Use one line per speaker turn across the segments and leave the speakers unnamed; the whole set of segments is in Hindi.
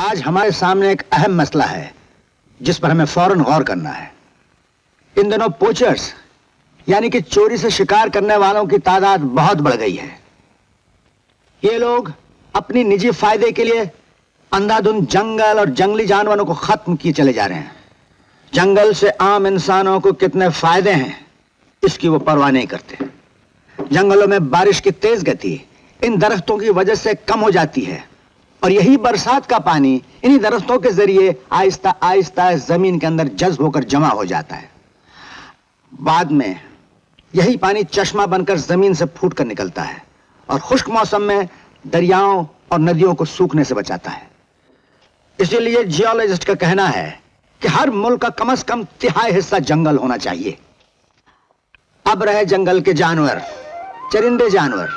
आज हमारे सामने एक अहम मसला है जिस पर हमें फौरन गौर करना है। इन दिनों पोचर्स यानी कि चोरी से शिकार करने वालों की तादाद बहुत बढ़ गई है। ये लोग अपनी निजी फायदे के लिए अंधाधुंध जंगल और जंगली जानवरों को खत्म किए चले जा रहे हैं। जंगल से आम इंसानों को कितने फायदे हैं इसकी वो परवाह नहीं करते। जंगलों में बारिश की तेज गति इन दरख्तों की वजह से कम हो जाती है और यही बरसात का पानी इन्हीं दरख्तों के जरिए आहिस्ता आहिस्ता जमीन के अंदर जज्ब होकर जमा हो जाता है। बाद में यही पानी चश्मा बनकर जमीन से फूट कर निकलता है और खुश्क मौसम में दरियाओं और नदियों को सूखने से बचाता है। इसीलिए जियोलॉजिस्ट का कहना है कि हर मुल्क का कम से कम तिहाई हिस्सा जंगल होना चाहिए। अब रहे जंगल के जानवर, चरिंदे जानवर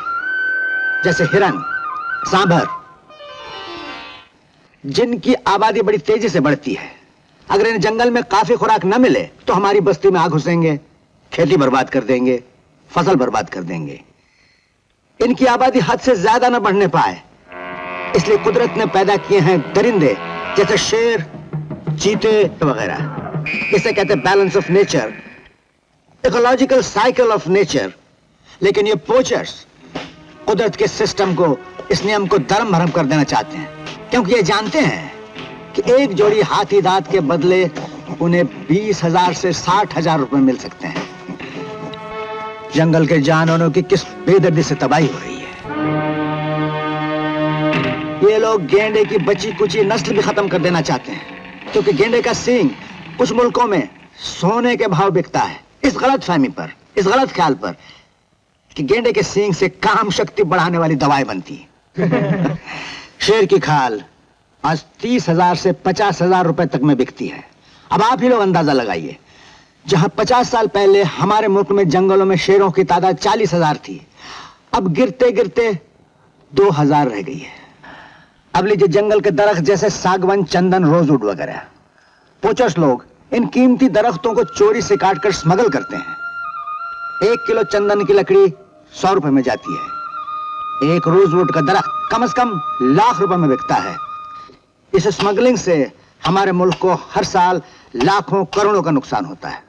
जैसे हिरन, सांभर, जिनकी आबादी बड़ी तेजी से बढ़ती है। अगर इन जंगल में काफी खुराक न मिले तो हमारी बस्ती में आग घुसेंगे, खेती बर्बाद कर देंगे, फसल बर्बाद कर देंगे। इनकी आबादी हद से ज्यादा न बढ़ने पाए इसलिए कुदरत ने पैदा किए हैं दरिंदे जैसे शेर, चीते वगैरह। इसे कहते हैं balance of nature, ecological cycle of nature. लेकिन ये पोचर्स कुदरत के सिस्टम को, इस नियम को धर्म भरम कर देना चाहते हैं, क्योंकि ये जानते हैं कि एक जोड़ी हाथी दांत के बदले उन्हें 20,000 से 60,000 रुपए मिल सकते हैं। जंगल के जानवरों की किस बेदर्दी से तबाही हो रही है। ये लोग गेंडे की बची कुची नस्ल भी खत्म कर देना चाहते हैं, क्योंकि गेंडे का सींग कुछ मुल्कों में सोने के भाव बिकता है। इस गलत फहमी पर, इस गलत ख्याल पर कि गेंडे के सींग से काम शक्ति बढ़ाने वाली दवाएं बनती है। शेर की खाल आज 30,000 से 50,000 रुपए तक में बिकती है। अब आप ही लोग अंदाजा लगाइए, जहां 50 साल पहले हमारे मुल्क में जंगलों में शेरों की तादाद 40,000 थी, अब गिरते गिरते 2,000 रह गई है। अब लीजिए जंगल के दरख्त जैसे सागवान, चंदन, रोजवुड वगैरह। पोचर्स लोग इन कीमती दरख्तों को चोरी से काटकर स्मगल करते हैं। 1 किलो चंदन की लकड़ी 100 रुपए में जाती है। एक रोजवुड का दरख्त कम से कम लाख रुपए में बिकता है। इस स्मगलिंग से हमारे मुल्क को हर साल लाखों करोड़ों का नुकसान होता है।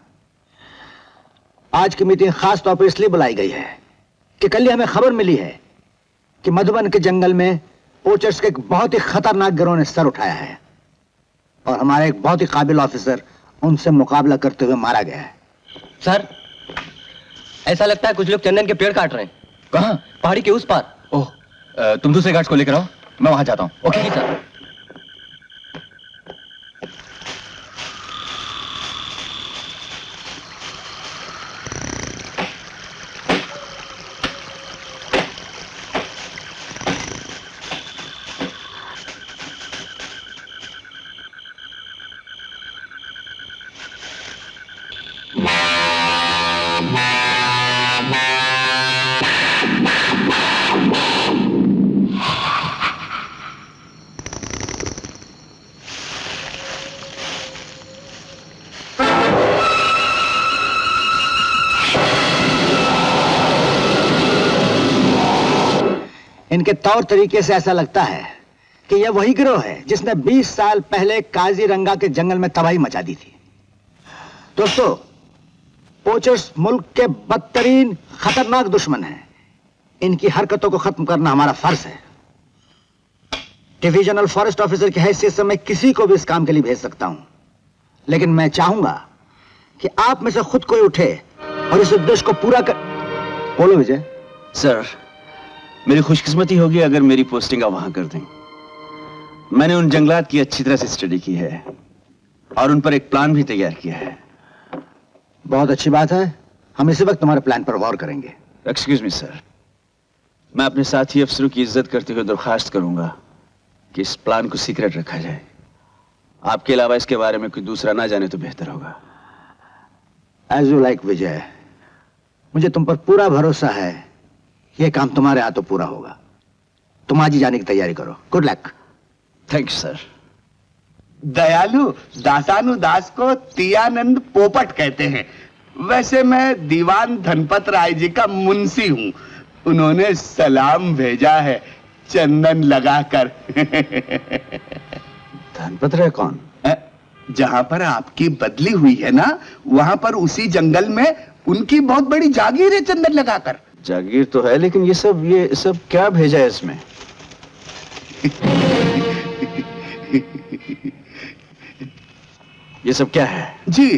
आज की मीटिंग खास तौर पर इसलिए बुलाई गई है कि कल ही हमें खबर मिली है कि मधुबन के जंगल में पोचर्स के एक बहुत ही खतरनाक गिरोह ने सर उठाया है और हमारा एक बहुत ही काबिल ऑफिसर उनसे मुकाबला करते हुए मारा गया है।
सर, ऐसा लगता है कुछ लोग चंदन के पेड़ काट रहे हैं।
कहाँ?
पहाड़ी के उस पार।
ओह, तुम दूसरे गार्ड्स को लेकर आओ, मैं वहां जाता हूँ।
ओके जी सर।
इनके तौर तरीके से ऐसा लगता है कि यह वही गिरोह है जिसने 20 साल पहले काजीरंगा के जंगल में तबाही मचा दी थी। दोस्तों, पोचर्स मुल्क के बदतरीन खतरनाक दुश्मन हैं। इनकी हरकतों को खत्म करना हमारा फर्ज है। डिविजनल फॉरेस्ट ऑफिसर की हैसियत से मैं किसी को भी इस काम के लिए भेज सकता हूं, लेकिन मैं चाहूंगा कि आप में से खुद कोई उठे और इस उद्देश्य को पूरा कर। बोलो विजय।
सर, मेरी खुशकिस्मती होगी अगर मेरी पोस्टिंग आप वहां कर दें। मैंने उन जंगलात की अच्छी तरह से स्टडी की है और उन पर एक प्लान भी तैयार किया है।
बहुत अच्छी बात है, हम इसी वक्त तुम्हारे प्लान पर गौर करेंगे।
एक्सक्यूज मी सर, मैं अपने साथी अफसरों की इज्जत करते हुए दरख्वास्त करूंगा कि इस प्लान को सीक्रेट रखा जाए। आपके अलावा इसके बारे में कोई दूसरा ना जाने तो बेहतर होगा।
एज यू लाइक विजय, मुझे तुम पर पूरा भरोसा है। यह काम तुम्हारे हाथों पूरा होगा। तुम आज ही जाने की तैयारी करो। Good luck.
Thank you sir.
दयालु दासानुदास को तियानंद पोपट कहते हैं। वैसे मैं दीवान धनपत राय जी का मुंशी हूं। उन्होंने सलाम भेजा है चंदन लगाकर।
धनपत्र कौन?
जहां पर आपकी बदली हुई है ना, वहां पर उसी जंगल में उनकी बहुत बड़ी जागीर है चंदन लगाकर।
जागीर तो है, लेकिन ये सब क्या भेजा है इसमें? ये सब क्या है?
जी,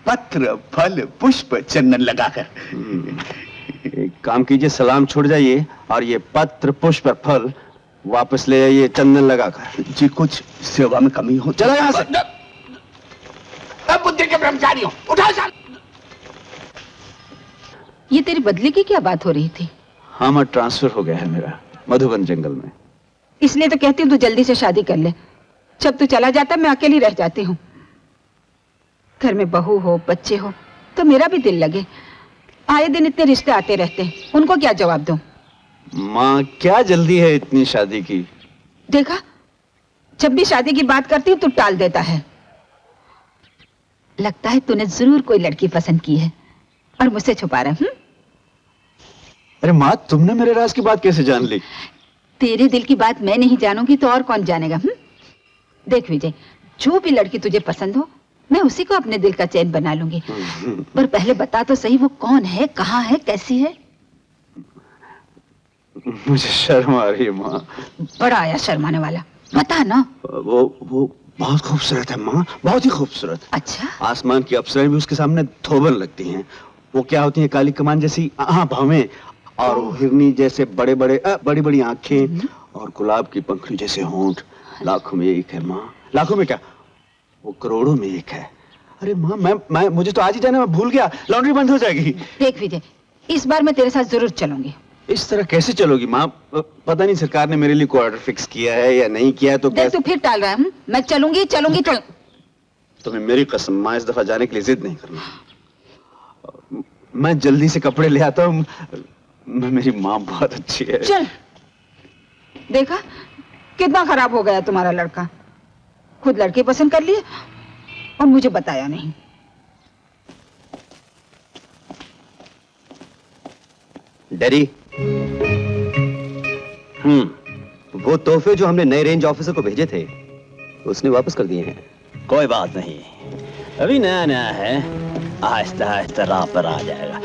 पत्र फल पुष्प चंदन लगाकर।
एक काम कीजिए, सलाम छोड़ जाइए और ये पत्र पुष्प और फल वापस ले आइए चंदन लगाकर।
जी, कुछ सेवा में कमी हो।
चला यहां से।
अब बुद्धि के ब्रह्मचारी हो, उठाओ साल।
ये तेरी बदली की क्या बात हो रही थी?
हाँ, मैं ट्रांसफर हो गया है मेरा मधुबन जंगल में।
इसलिए तो कहती हूँ तू जल्दी से शादी कर ले। जब तू चला जाता मैं अकेली रह जाती हूँ। घर में बहू हो बच्चे हो तो मेरा भी दिल लगे। आए दिन इतने रिश्ते आते रहते हैं, उनको क्या जवाब दूं?
माँ, क्या जल्दी है इतनी शादी की?
देखा, जब भी शादी की बात करती हूँ तू टाल देता है। लगता है तूने जरूर कोई लड़की पसंद की है और मुझसे छुपा रहा है।
अरे माँ, तुमने मेरे राज की बात कैसे जान ली?
तेरे दिल की बात मैं नहीं जानूंगी तो और कौन जानेगा? देख विजय, जो भी लड़की तुझे पसंद हो मैं उसी को अपने दिल का चैन बना लूंगी। पर पहले बता तो सही, वो कौन है, कहाँ है, कैसी है?
मुझे शर्म आ रही है माँ।
बड़ा आया शर्माने वाला, बता ना।
वो बहुत खूबसूरत है माँ, बहुत ही खूबसूरत।
अच्छा?
आसमान की अप्सराएं भी उसके सामने धोबन लगती हैं। वो क्या होती हैं? काली कमान जैसी भवें और हिरनी जैसे बड़ी बड़ी आंखें और गुलाब की पंखुड़ी जैसे होंठ। लाखों में एक है माँ, लाखों में क्या, वो करोड़ों में एक है। अरे माँ, मैं मुझे तो आज ही जाना, मैं भूल गया, लॉन्ड्री बंद हो जाएगी।
देख विजय, इस बार मैं तेरे साथ जरूर चलूंगी।
इस तरह कैसे चलोगी माँ? पता नहीं सरकार ने मेरे लिए कोई ऑर्डर फिक्स किया है या नहीं किया है तो
देख, तू फिर टाल रहा है। मैं चलूंगी।
तुम्हें मेरी कसम माँ, इस दफा जाने के लिए जिद नहीं करना। मैं जल्दी से कपड़े ले आता हूँ। मेरी माँ बहुत अच्छी है।
चल। देखा कितना खराब हो गया तुम्हारा लड़का। खुद लड़के पसंद कर लिए और मुझे बताया नहीं।
डैडी, वो तोहफे जो हमने नए रेंज ऑफिसर को भेजे थे उसने वापस कर दिए हैं।
कोई बात नहीं, अभी नया नया है, आहिस्ता आहिस्ता राह पर आ जाएगा।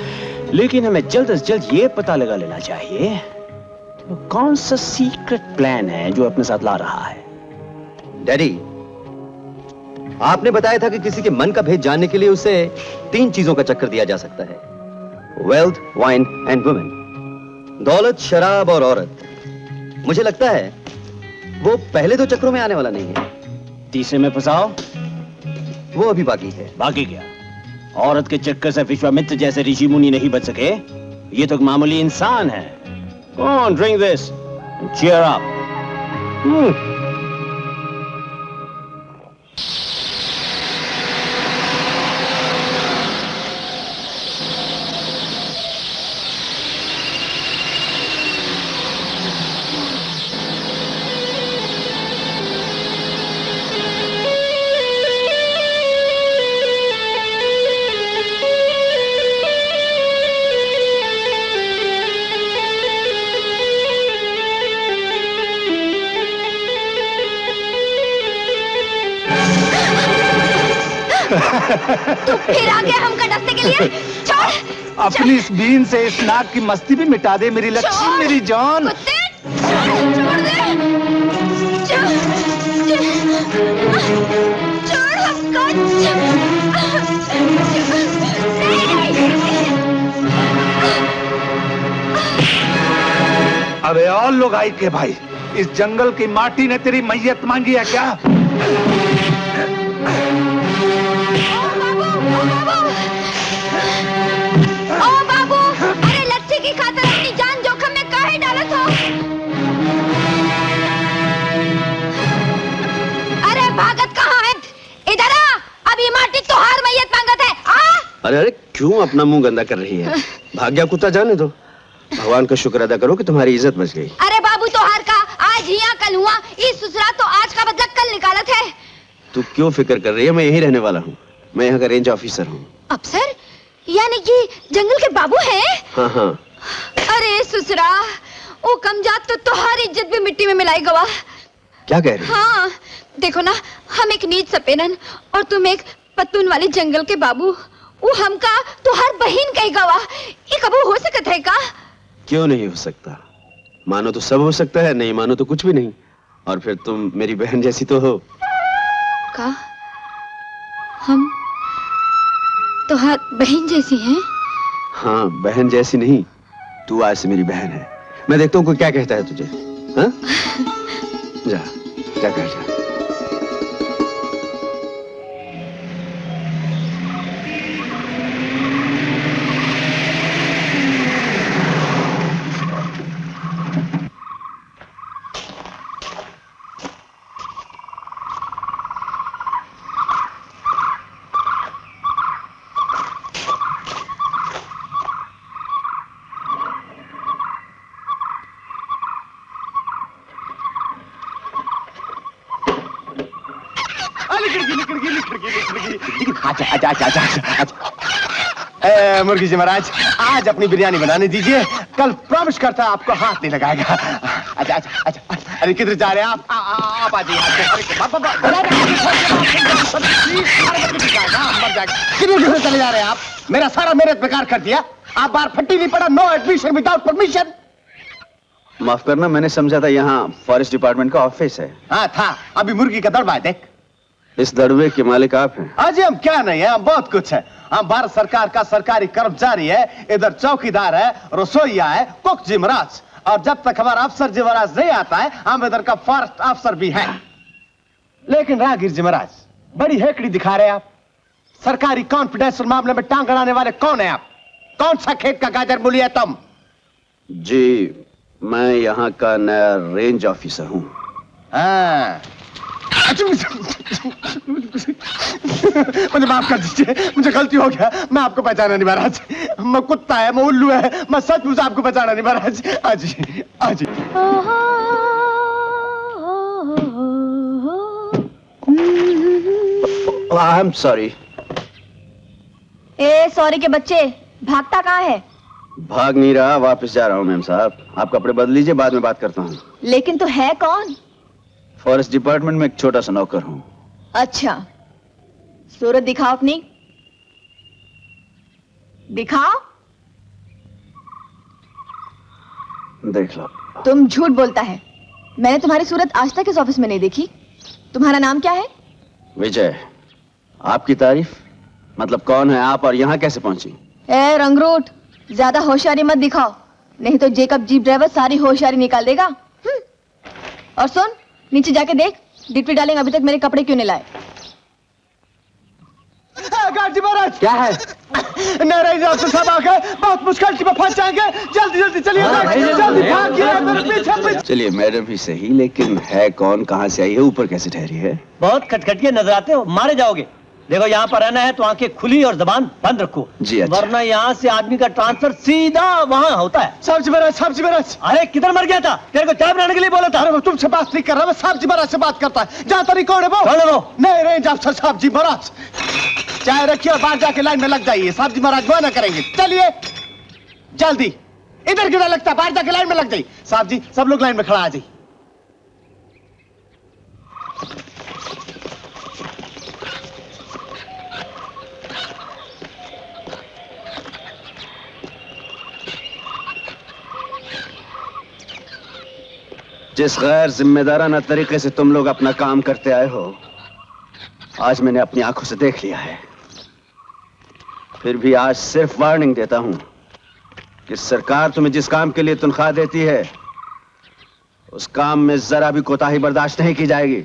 लेकिन हमें जल्द से जल्द ये पता लगा लेना चाहिए तो कौन सा सीक्रेट प्लान है जो अपने साथ ला रहा है।
डैडी, आपने बताया था कि किसी के मन का भेद जानने के लिए उसे 3 चीजों का चक्कर दिया जा सकता है, वेल्थ, वाइन एंड वुमेन। दौलत, शराब और औरत। मुझे लगता है वो पहले 2 चक्रों में आने वाला नहीं है।
तीसरे में फंसाओ,
वो अभी बाकी है।
बाकी क्या? औरत के चक्कर से विश्वामित्र जैसे ऋषि मुनि नहीं बच सके। ये तो एक मामूली इंसान है। कौन ड्रिंक दिस, चीयर अप।
तू फिर आ गया हमका डसने के लिए? छोड़।
अपनी इस बीन से इस नाक की मस्ती भी मिटा दे मेरी लक्ष्मी, मेरी जान।
कुत्ते, छोड़ दे। छोड़ हमको।
अबे और लोग आई के भाई, इस जंगल की माटी ने तेरी मैयत मांगी है क्या?
ओ बाबू, अरे लच्छी की खातिर अपनी जान जोखिम में काहे डालत हो? अरे भागत कहाँ है? इधर आ, अभी माटी तोहार मैयत मांगत है। आ!
अरे क्यों अपना मुंह गंदा कर रही है? भाग्या कुत्ता जाने दो। भगवान का शुक्र अदा करो कि तुम्हारी इज्जत बच गई।
अरे बाबू तोहार का आज हिया कल हुआ, इस ससुरा तो आज का बदला कल निकालत है।
तू क्यों फिक्र कर रही है? मैं यहीं रहने वाला हूँ। मैं यहाँ का रेंज ऑफिसर हूँ।
अफसर? यानी कि जंगल के बाबू हैं?
हाँ हाँ।
अरे ससुरा, वो कमजात तो तुम्हारी इज्जत भी मिट्टी में मिलाई गवा।
क्या कह रही है?
हाँ, देखो ना, हम एक नीच सपेनन और तुम एक पत्तून वाले जंगल के बाबू। वो हमका तो हर बहिन कही गवा। ये कबू हो सकत है का?
क्यों नहीं हो सकता? मानो तो सब हो सकता है, नहीं मानो तो कुछ भी नहीं। और फिर तुम मेरी बहन जैसी तो हो।
का? हम तो हर बहन जैसी हैं?
हाँ, बहन जैसी नहीं, तू आज से मेरी बहन है। मैं देखता हूँ कोई क्या कहता है तुझे। हाँ? जा, क्या कह जा।
मुर्गी जी महाराज, आज अपनी बिरयानी बनाने दीजिए, कल प्रॉमिस करता है आपको हाथ नहीं लगाएगा। अच्छा अच्छा अच्छा, अरे किधर जा रहे हैं आप? आप आ जाइए। किधर चले जा रहे हैं आप? मेरा सारा मेहनत बेकार कर दिया। आप बाहर फट्टी नहीं पड़ा। No admission without permission.
माफ करना, मैंने समझा था यहाँ फॉरेस्ट डिपार्टमेंट का ऑफिस है।
हाँ था, अभी मुर्गी का दड़बा है, देख।
इस दड़बे के मालिक आप हैं?
अजी हम क्या नहीं है, हम बहुत कुछ है। हम भारत सरकार का सरकारी कर्मचारी है, इधर चौकीदार है, रसोईया है, कुक जी महाराज। और जब तक हमारा अफसर जी महाराज नहीं आता है, हम इधर का फॉरेस्ट अफसर भी हैं। लेकिन राहगीर जी महाराज, बड़ी हेकड़ी दिखा रहे हैं आप। सरकारी कॉन्फिडेंशियल मामले में टांग अड़ाने वाले कौन है आप? कौन सा खेत का गाजर मूली है तुम?
जी, मैं यहाँ का नया रेंज ऑफिसर हूँ।
हाँ। मुझे माफ कर दीजिए, मुझे गलती हो गया। मैं आपको पहचाना नहीं महाराज। मैं कुत्ता है, मैं उल्लू है, मैं सचमुच आपको पहचाना नहीं महाराज। आजी आजी।
I am sorry.
A sorry के बच्चे, भागता कहाँ है?
भाग नहीं रहा, वापस जा रहा हूँ मैम साहब। आप कपड़े बदल लीजिए, बाद में बात करता हूँ।
लेकिन तो है कौन?
फॉरेस्ट डिपार्टमेंट में एक छोटा सा नौकर हूँ।
अच्छा, सूरत दिखाओ अपनी, दिखाओ।
देख लो।
तुम झूठ बोलता है। मैंने तुम्हारी सूरत आज तक इस ऑफिस में नहीं देखी। तुम्हारा नाम क्या है?
विजय। आपकी तारीफ? मतलब कौन है आप और यहाँ कैसे पहुंची?
ए रंगरूट, ज्यादा होशियारी मत दिखाओ, नहीं तो जेकब जीप ड्राइवर सारी होशियारी निकाल देगा। और सुन, नीचे जाके देख, डिप्टी डार्लिंग अभी तक मेरे कपड़े क्यों नहीं लाए?
गार्ड महाराज,
क्या है?
नारायण डॉक्टर साहब आ गए, बहुत मुश्किल में फंस जाएंगे। जल्दी जल्दी चलिए, जल्दी भागिए, मेरे पीछे।
चलिए, मैडम भी सही, लेकिन है कौन, कहाँ से आई है, ऊपर कैसे ठहरी है?
बहुत खटखटिए नजर आते हो, मारे जाओगे। देखो, यहाँ पर रहना है तो आंखें खुली और जबान बंद रखो।
जी अच्छा।
वरना यहाँ से आदमी का ट्रांसफर सीधा वहाँ होता है।
साहब जी महाराज, साहब जी महाराज।
अरे किधर मर गया था? तेरे को चाय बनाने के लिए बोला था।
अरे वो तुमसे बात नहीं कर रहा, मैं साहब जी महाराज से बात करता है। जहाँ तरी कौन है वो?
कौन है वो?
नहीं रेंज अफसर साहब जी महाराज। चाय रखिए और बाहर जाके लाइन में लग जाइए। साहब जी महाराज वो ना करेंगे। चलिए जल्दी। इधर किधर लगता है? बाहर जाके लाइन में लग जाइए। साहब जी, सब लोग लाइन में खड़ा आ जाइए।
जिस गैर जिम्मेदाराना तरीके से तुम लोग अपना काम करते आए हो, आज मैंने अपनी आंखों से देख लिया है। फिर भी आज सिर्फ वार्निंग देता हूं कि सरकार तुम्हें जिस काम के लिए तनख्वाह देती है, उस काम में जरा भी कोताही बर्दाश्त नहीं की जाएगी।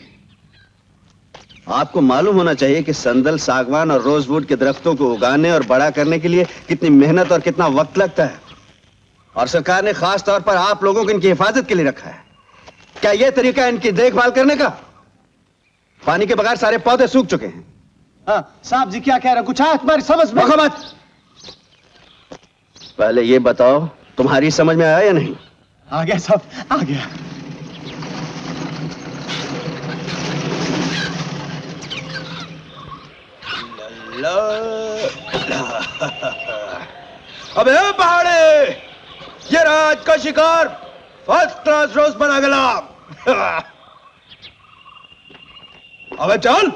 आपको मालूम होना चाहिए कि संदल, सागवान और रोजवुड के दरख्तों को उगाने और बड़ा करने के लिए कितनी मेहनत और कितना वक्त लगता है। और सरकार ने खास तौर पर आप लोगों को इनकी हिफाजत के लिए रखा है। क्या यह तरीका है इनकी देखभाल करने का? पानी के बगैर सारे पौधे सूख चुके हैं।
हाँ, साहब जी क्या कह रहे हैं? कुछ है तुम्हारी समझ में?
मत। पहले ये बताओ, तुम्हारी समझ में आया या नहीं?
आ गया साहब, आ गया।
अबे पहाड़े, ये राज का शिकार फर्स्ट क्लास रोज बना गया।
अबे चल।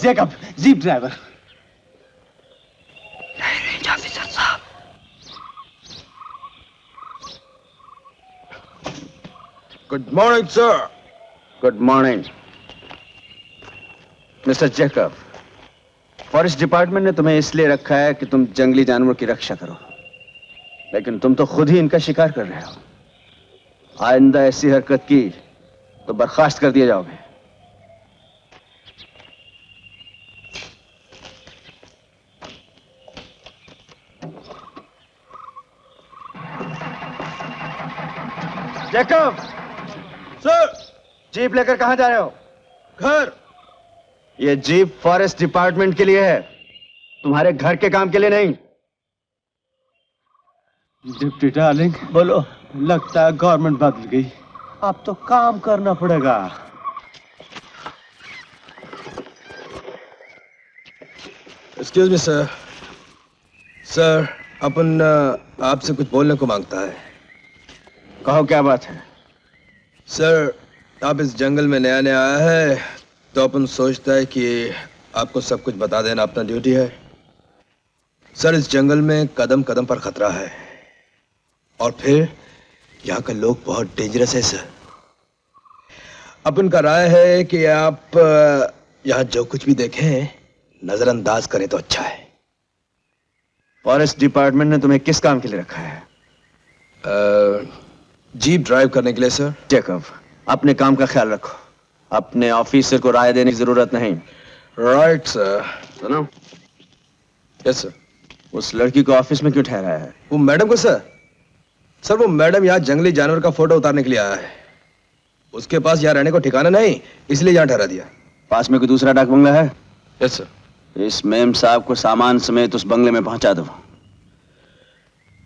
Jacob, jeep driver.
ऑफिसर साहब।
Good morning sir. Good morning mister Jacob. Forest department ने तुम्हें इसलिए रखा है कि तुम जंगली जानवरों की रक्षा करो, लेकिन तुम तो खुद ही इनका शिकार कर रहे हो। आइंदा ऐसी हरकत की तो बर्खास्त कर दिए जाओगे। Jacob sir. जीप लेकर कहां जा रहे हो? घर। ये जीप फॉरेस्ट डिपार्टमेंट के लिए है, तुम्हारे घर के काम के लिए नहीं।
डिप्टी डार्लिंग,
बोलो।
लगता है गवर्नमेंट बदल गई, अब तो काम करना पड़ेगा।
Excuse me sir. सर, अपन आपसे कुछ बोलने को मांगता है।
कहो क्या बात है?
सर, आप इस जंगल में नया नया आया है तो अपन सोचता है कि आपको सब कुछ बता देना अपना ड्यूटी है। सर, इस जंगल में कदम कदम पर खतरा है और फिर यहाँ के लोग बहुत डेंजरस है सर। अपन का राय है कि आप यहाँ जो कुछ भी देखें नजरअंदाज करें तो अच्छा है।
फॉरेस्ट डिपार्टमेंट ने तुम्हें किस काम के लिए रखा है?
जीप ड्राइव करने के लिए सर।
जैकब, अपने काम का ख्याल रखो, अपने ऑफिसर को राय देने की जरूरत नहीं।
Right sir.
सुनो।
Yes sir.
उस लड़की को ऑफिस में क्यों ठहराया है?
वो मैडम को सर। सर, वो मैडम यहाँ जंगली जानवर का फोटो उतारने के लिए आया है। उसके पास यहाँ रहने को ठिकाना नहीं, इसलिए यहाँ ठहरा दिया।
पास में कोई दूसरा डाक बंगला है?
Yes sir.
इस मेम साहब को सामान समेत उस बंगले में पहुंचा दो।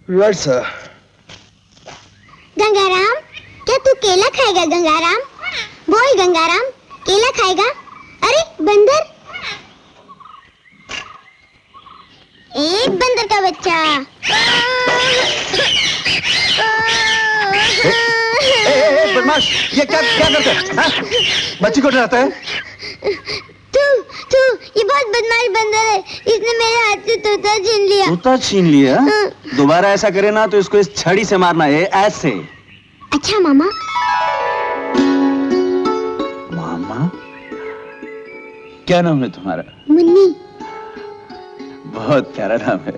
Right sir.
गंगाराम, क्या तू केला खाएगा? गंगाराम बोल, गंगाराम केला खाएगा? अरे बंदर, एक बंदर का बच्चा।
बदमाश, ये क्या क्या करते हैं? बच्ची को डराता है?
तू ये बहुत बदमाश बंदर है, इसने मेरे हाथ से तोता छीन लिया।
तोता छीन लिया? दोबारा ऐसा करे ना तो इसको इस छड़ी से मारना है, ऐसे।
अच्छा मामा।
मामा? क्या नाम है तुम्हारा?
मुन्नी।
बहुत प्यारा नाम है।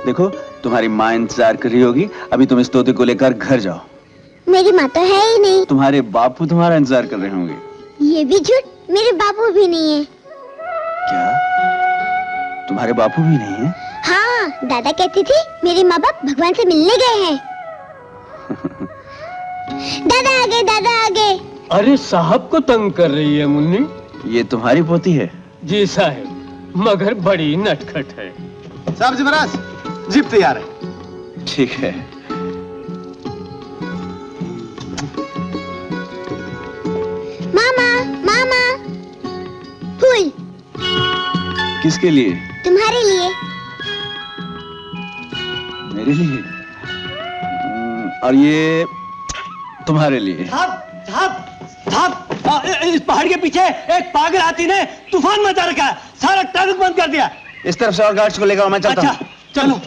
देखो, तुम्हारी माँ इंतजार कर रही होगी, अभी तुम इस तोते को लेकर घर जाओ।
मेरी माँ तो है ही नहीं।
तुम्हारे बापू तुम्हारा इंतजार कर रहे होंगे।
ये भी झूठ, मेरे बापू भी नहीं है।
क्या तुम्हारे बापू भी नहीं है?
हाँ, दादा कहती थी मेरे माँ बाप भगवान से मिलने गए हैं। दादा आ गए, दादा आ गए।
अरे साहब को तंग कर रही है मुन्नी।
ये तुम्हारी पोती है?
जी साहब, मगर बड़ी नटखट है।
साहब जी महाराज, जीप तैयार है।
ठीक है।
मामा, मामा, फूल।
किसके लिए?
तुम्हारे लिए।
मेरे लिए? और ये तुम्हारे लिए।
साहब, साहब, साहब, इस पहाड़ के पीछे एक पागल हाथी ने तूफान मचा रखा है, सारा ट्रैफिक बंद कर दिया।
इस तरफ से और गार्ड्स को लेकर मैं चलता हूं।
अच्छा, चलो।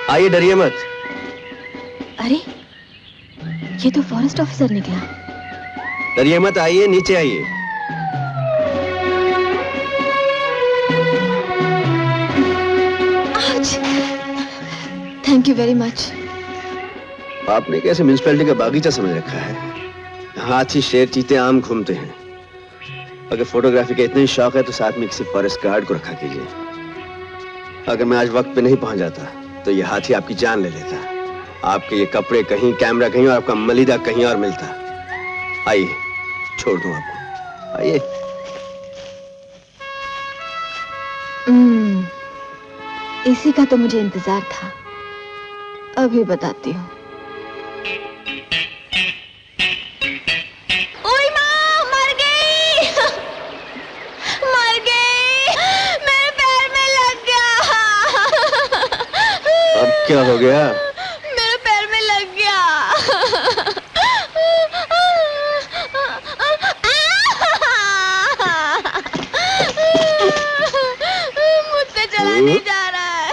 आइए, डरिए मत।
अरे ये तो फॉरेस्ट ऑफिसर निकला।
डरिए मत, आइए, नीचे आइए।
Thank you very much.
आपने कैसे म्युनिसिपैलिटी का बागीचा समझ रखा है? हाथी, शेर, चीते आम घूमते हैं।
अगर फोटोग्राफी का इतना ही शौक है तो साथ में किसी फॉरेस्ट गार्ड को रखा कीजिए। अगर मैं आज वक्त पे नहीं पहुंच जाता तो ये हाथी आपकी जान ले लेता। आपके ये कपड़े कहीं, कैमरा कहीं और आपका मलिदा कहीं और मिलता। आइए, छोड़ दूं आपको, आइए।
इसी का तो मुझे इंतजार था। अभी बताती हूँ। ओए माँ, मर गई मर गई, मेरे पैर में लग गया।
अब क्या हो गया?
मेरे पैर में लग गया। मुझसे चला नहीं जा रहा है।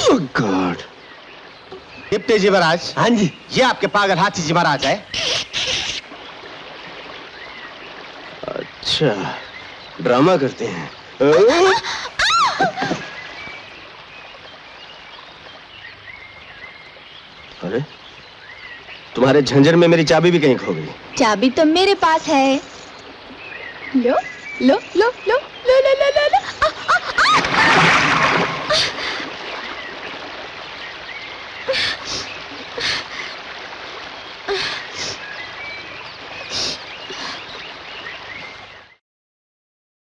Oh God!
डिप्टी जी महाराज।
हाँ जी।
ये आपके पागल हाथी जी महाराज है।
अच्छा, ड्रामा करते हैं। अरे, तुम्हारे झंझर में मेरी चाबी भी कहीं खो गई।
चाबी तो मेरे पास है। लो लो लो लो लो लो लो लो, लो।